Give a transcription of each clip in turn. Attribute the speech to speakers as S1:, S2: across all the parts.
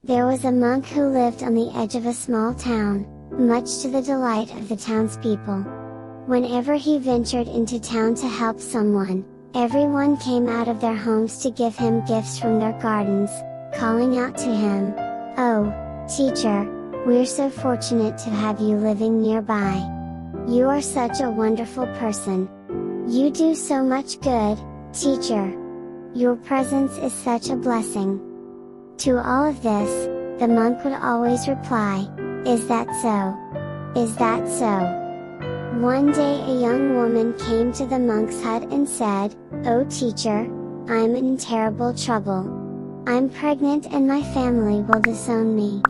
S1: There was a monk who lived on the edge of a small town, much to the delight of the townspeople. Whenever he ventured into town to help someone, everyone came out of their homes to give him gifts from their gardens, calling out to him, "Oh, teacher, we're so fortunate to have you living nearby. You are such a wonderful person. You do so much good, teacher. Your presence is such a blessing." To all of this, the monk would always reply, "Is that so? Is that so?" One day a young woman came to the monk's hut and said, "Oh teacher, I'm in terrible trouble. I'm pregnant and my family will disown me.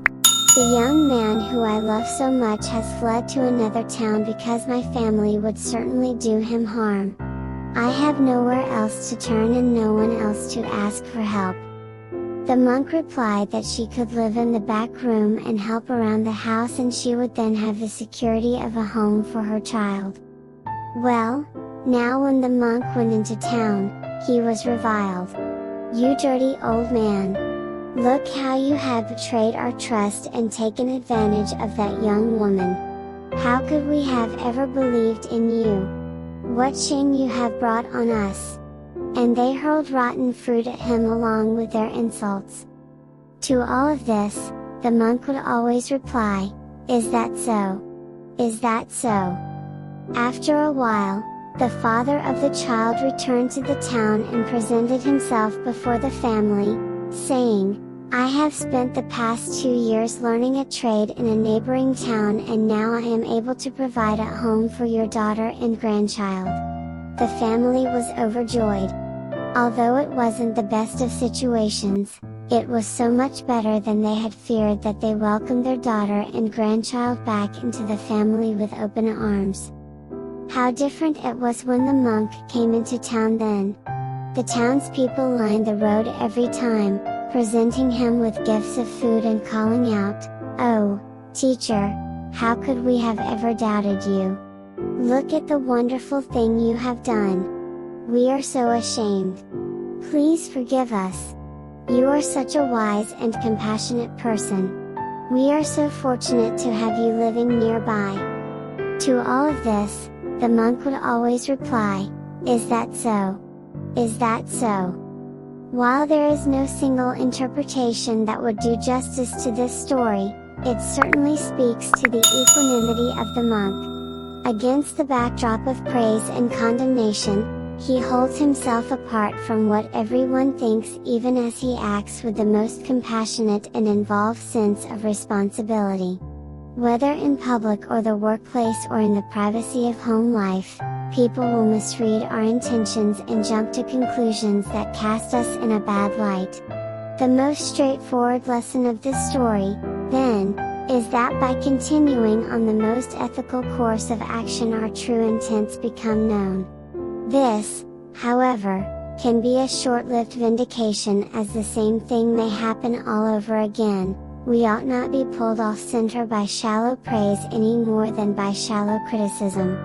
S1: The young man who I love so much has fled to another town because my family would certainly do him harm. I have nowhere else to turn and no one else to ask for help." The monk replied that she could live in the back room and help around the house and she would then have the security of a home for her child. Well, now when the monk went into town, he was reviled. "You dirty old man! Look how you have betrayed our trust and taken advantage of that young woman. How could we have ever believed in you? What shame you have brought on us!" And they hurled rotten fruit at him along with their insults. To all of this, the monk would always reply, "Is that so? Is that so?" After a while, the father of the child returned to the town and presented himself before the family, saying, "I have spent the past 2 years learning a trade in a neighboring town and now I am able to provide a home for your daughter and grandchild." The family was overjoyed. Although it wasn't the best of situations, it was so much better than they had feared that they welcomed their daughter and grandchild back into the family with open arms. How different it was when the monk came into town then. The townspeople lined the road every time, presenting him with gifts of food and calling out, "Oh, teacher, how could we have ever doubted you? Look at the wonderful thing you have done. We are so ashamed. Please forgive us. You are such a wise and compassionate person. We are so fortunate to have you living nearby." To all of this, the monk would always reply, "Is that so? Is that so?" While there is no single interpretation that would do justice to this story, it certainly speaks to the equanimity of the monk. Against the backdrop of praise and condemnation, he holds himself apart from what everyone thinks even as he acts with the most compassionate and involved sense of responsibility. Whether in public or the workplace or in the privacy of home life, people will misread our intentions and jump to conclusions that cast us in a bad light. The most straightforward lesson of this story, then, is that by continuing on the most ethical course of action our true intents become known. This, however, can be a short-lived vindication as the same thing may happen all over again. We ought not be pulled off center by shallow praise any more than by shallow criticism.